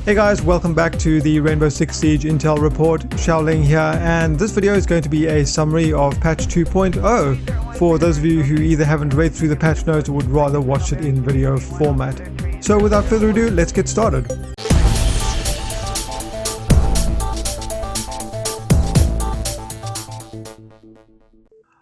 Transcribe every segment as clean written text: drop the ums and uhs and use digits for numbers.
Hey guys, welcome back to the Rainbow Six Siege Intel report. Xiaoling here, and this video is going to be a summary of patch 2.0 for those of you who either haven't read through the patch notes or would rather watch it in video format. So without further ado, let's get started.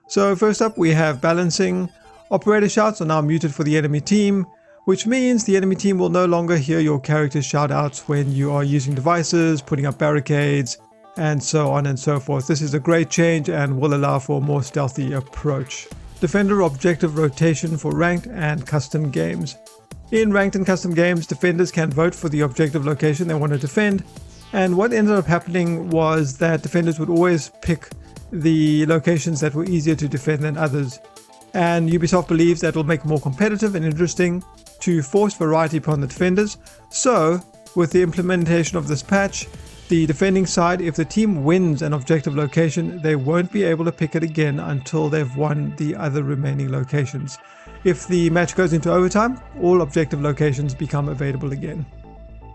So first up we have balancing. Operator shouts are now muted for the enemy team, which means the enemy team will no longer hear your character's shoutouts when you are using devices, putting up barricades, and so on and so forth. This is a great change and will allow for a more stealthy approach. Defender objective rotation for ranked and custom games. In ranked and custom games, defenders can vote for the objective location they want to defend, and what ended up happening was that defenders would always pick the locations that were easier to defend than others. And Ubisoft believes that will make it more competitive and interesting to force variety upon the defenders. So, with the implementation of this patch, the defending side, if the team wins an objective location, they won't be able to pick it again until they've won the other remaining locations. If the match goes into overtime, all objective locations become available again.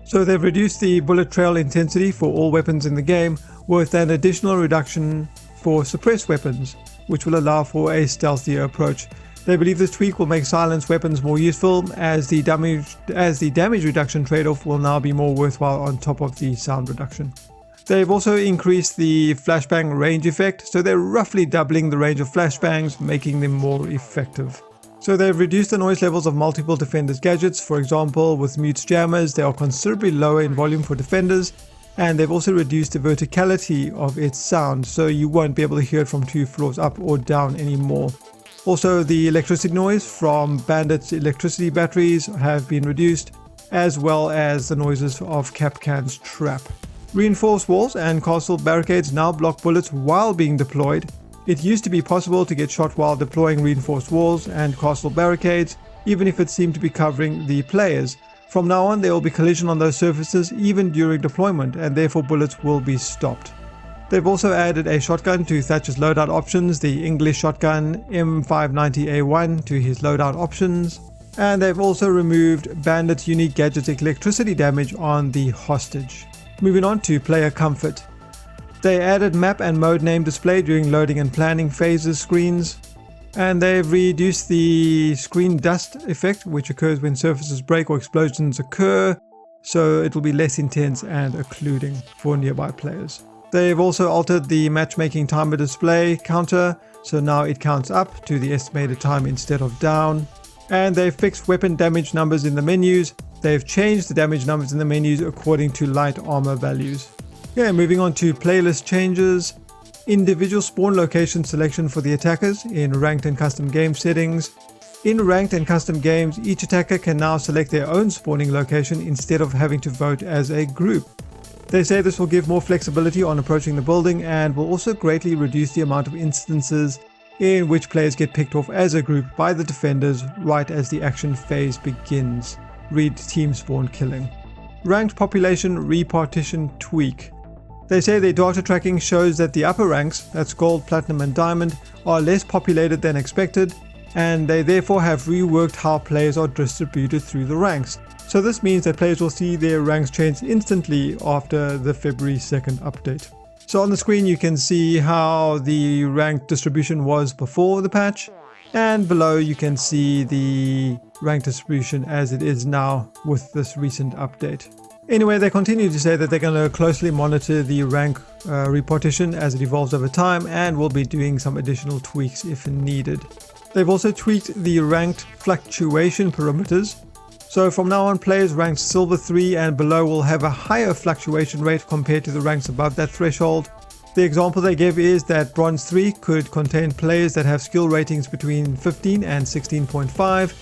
So they've reduced the bullet trail intensity for all weapons in the game, with an additional reduction for suppressed weapons, which will allow for a stealthier approach. They believe this tweak will make silenced weapons more useful, as the damage reduction trade-off will now be more worthwhile on top of the sound reduction. They've also increased the flashbang range effect, so they're roughly doubling the range of flashbangs, making them more effective. So they've reduced the noise levels of multiple defenders' gadgets. For example, with Mute's jammers, they are considerably lower in volume for defenders, and they've also reduced the verticality of its sound, so you won't be able to hear it from 2 floors up or down anymore. Also, the electricity noise from Bandit's electricity batteries have been reduced, as well as the noises of Kapkan's trap. Reinforced walls and castle barricades now block bullets while being deployed. It used to be possible to get shot while deploying reinforced walls and castle barricades, even if it seemed to be covering the players. From now on, there will be collision on those surfaces even during deployment, and therefore bullets will be stopped. They've also added a shotgun to Thatcher's loadout options, the English shotgun M590A1 to his loadout options, and they've also removed Bandit's unique gadget's electricity damage on the hostage. Moving on to player comfort. They added map and mode name display during loading and planning phases screens, and they've reduced the screen dust effect, which occurs when surfaces break or explosions occur, so it will be less intense and occluding for nearby players. They've also altered the matchmaking timer display counter, so now it counts up to the estimated time instead of down. And they've fixed weapon damage numbers in the menus. They've changed the damage numbers in the menus according to light armor values. Okay, moving on to playlist changes. Individual spawn location selection for the attackers in ranked and custom game settings. In ranked and custom games, each attacker can now select their own spawning location instead of having to vote as a group. They say this will give more flexibility on approaching the building and will also greatly reduce the amount of instances in which players get picked off as a group by the defenders right as the action phase begins. Read team spawn killing. Ranked population repartition tweak. They say their data tracking shows that the upper ranks, that's gold, platinum and diamond, are less populated than expected, and they therefore have reworked how players are distributed through the ranks. So this means that players will see their ranks change instantly after the February 2nd update. So on the screen you can see how the rank distribution was before the patch, and below you can see the rank distribution as it is now with this recent update. Anyway, they continue to say that they're going to closely monitor the rank repartition as it evolves over time, and will be doing some additional tweaks if needed. They've also tweaked the ranked fluctuation parameters. So from now on, players ranked Silver 3 and below will have a higher fluctuation rate compared to the ranks above that threshold. The example they give is that Bronze 3 could contain players that have skill ratings between 15 and 16.5,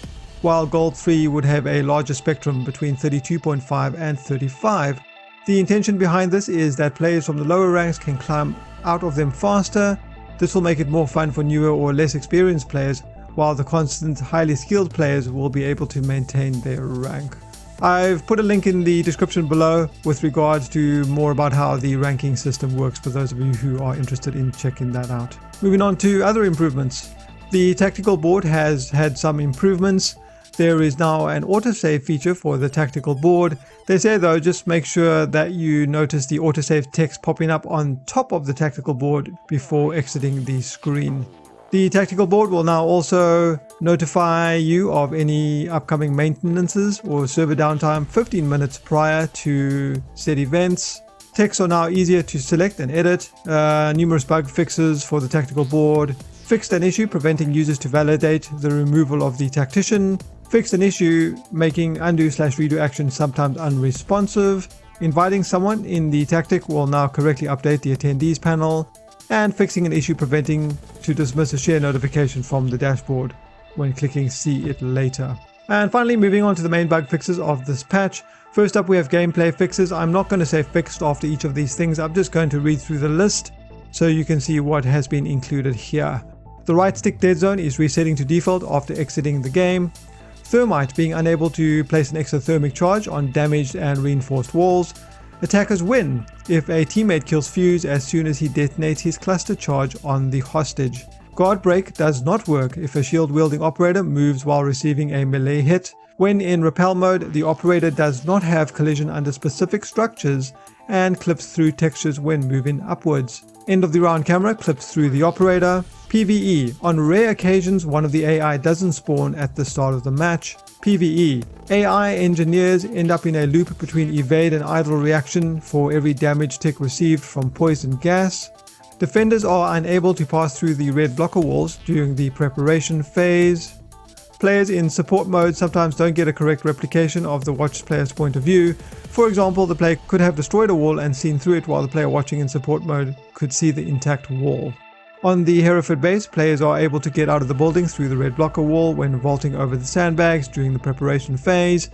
while Gold 3 would have a larger spectrum between 32.5 and 35. The intention behind this is that players from the lower ranks can climb out of them faster. This will make it more fun for newer or less experienced players, while the constant highly skilled players will be able to maintain their rank. I've put a link in the description below with regards to more about how the ranking system works for those of you who are interested in checking that out. Moving on to other improvements. The tactical board has had some improvements. There is now an autosave feature for the tactical board. They say though, just make sure that you notice the autosave text popping up on top of the tactical board before exiting the screen. The tactical board will now also notify you of any upcoming maintenances or server downtime 15 minutes prior to said events. Texts are now easier to select and edit. Numerous bug fixes for the tactical board. Fixed an issue preventing users to validate the removal of the tactician. Fixed an issue making undo/redo action sometimes unresponsive. Inviting someone in the tactic will now correctly update the attendees panel. And fixing an issue preventing to dismiss a share notification from the dashboard when clicking see it later. And finally, moving on to the main bug fixes of this patch. First up, we have gameplay fixes. I'm not going to say fixed after each of these things. I'm just going to read through the list so you can see what has been included here. The right stick dead zone is resetting to default after exiting the game. Thermite being unable to place an exothermic charge on damaged and reinforced walls. Attackers win if a teammate kills Fuse as soon as he detonates his cluster charge on the hostage. Guard break does not work if a shield wielding operator moves while receiving a melee hit. When in repel mode, the operator does not have collision under specific structures and clips through textures when moving upwards. End of the round camera clips through the operator. PvE. On rare occasions, one of the AI doesn't spawn at the start of the match. PvE. AI engineers end up in a loop between evade and idle reaction for every damage tick received from poison gas. Defenders are unable to pass through the red blocker walls during the preparation phase. Players in support mode sometimes don't get a correct replication of the watched player's point of view. For example, the player could have destroyed a wall and seen through it while the player watching in support mode could see the intact wall. On the Hereford base, players are able to get out of the building through the red blocker wall when vaulting over the sandbags during the preparation phase.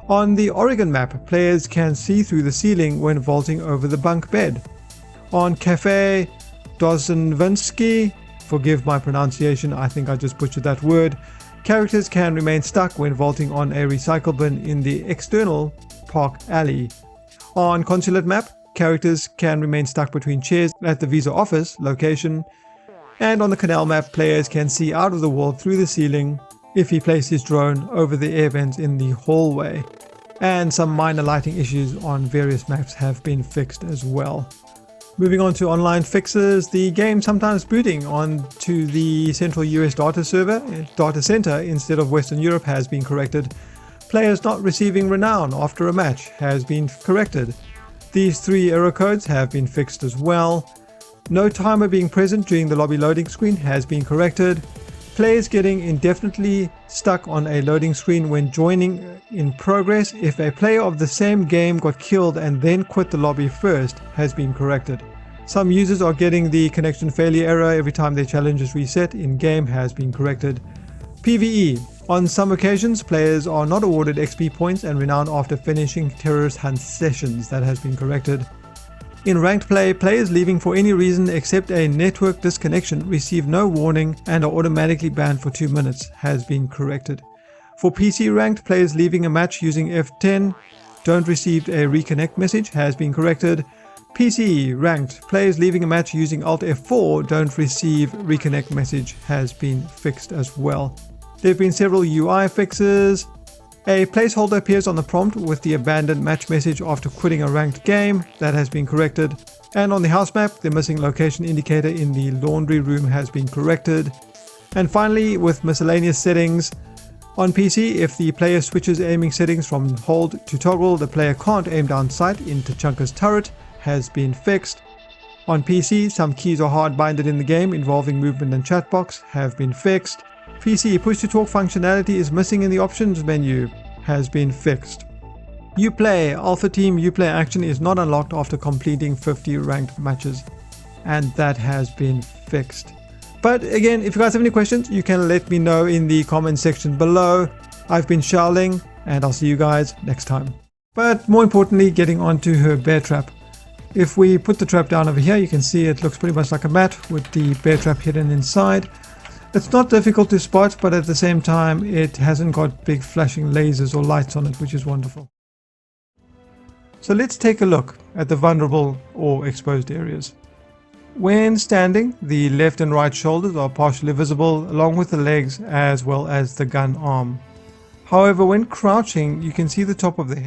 On the Oregon map, players can see through the ceiling when vaulting over the bunk bed. On Cafe Dozovinsky, forgive my pronunciation, I think I just butchered that word, characters can remain stuck when vaulting on a recycle bin in the external park alley. On Consulate map, characters can remain stuck between chairs at the visa office location. And on the Canal map, players can see out of the wall through the ceiling if he places his drone over the air vents in the hallway. And some minor lighting issues on various maps have been fixed as well. Moving on to online fixes, the game sometimes booting onto the central US data center instead of Western Europe has been corrected. Players not receiving renown after a match has been corrected. These 3 error codes have been fixed as well. No timer being present during the lobby loading screen has been corrected. Players getting indefinitely stuck on a loading screen when joining in progress if a player of the same game got killed and then quit the lobby first has been corrected. Some users are getting the connection failure error every time their challenge is reset in game has been corrected. PvE. On some occasions, players are not awarded XP points and renown after finishing terrorist hunt sessions. That has been corrected. In ranked play, players leaving for any reason except a network disconnection receive no warning and are automatically banned for 2 minutes has been corrected. For PC ranked, players leaving a match using F10 don't receive a reconnect message has been corrected. PC ranked, players leaving a match using Alt F4 don't receive reconnect message has been fixed as well. There have been several UI fixes. A placeholder appears on the prompt with the abandoned match message after quitting a ranked game. That has been corrected. And on the house map, the missing location indicator in the laundry room has been corrected. And finally, with miscellaneous settings, on PC, if the player switches aiming settings from hold to toggle, the player can't aim down sight into Chunker's turret has been fixed. On PC, some keys are hard-binded in the game involving movement and chat box have been fixed. PC push-to-talk functionality is missing in the options menu has been fixed. Uplay Alpha Team Uplay action is not unlocked after completing 50 ranked matches, and that has been fixed. But again, if you guys have any questions, you can let me know in the comment section below. I've been Xiaoling, and I'll see you guys next time. But more importantly, getting onto her bear trap. If we put the trap down over here, you can see it looks pretty much like a mat with the bear trap hidden inside. It's not difficult to spot, but at the same time, it hasn't got big flashing lasers or lights on it, which is wonderful. So let's take a look at the vulnerable or exposed areas. When standing, the left and right shoulders are partially visible, along with the legs as well as the gun arm. However, when crouching, you can see the top of the head.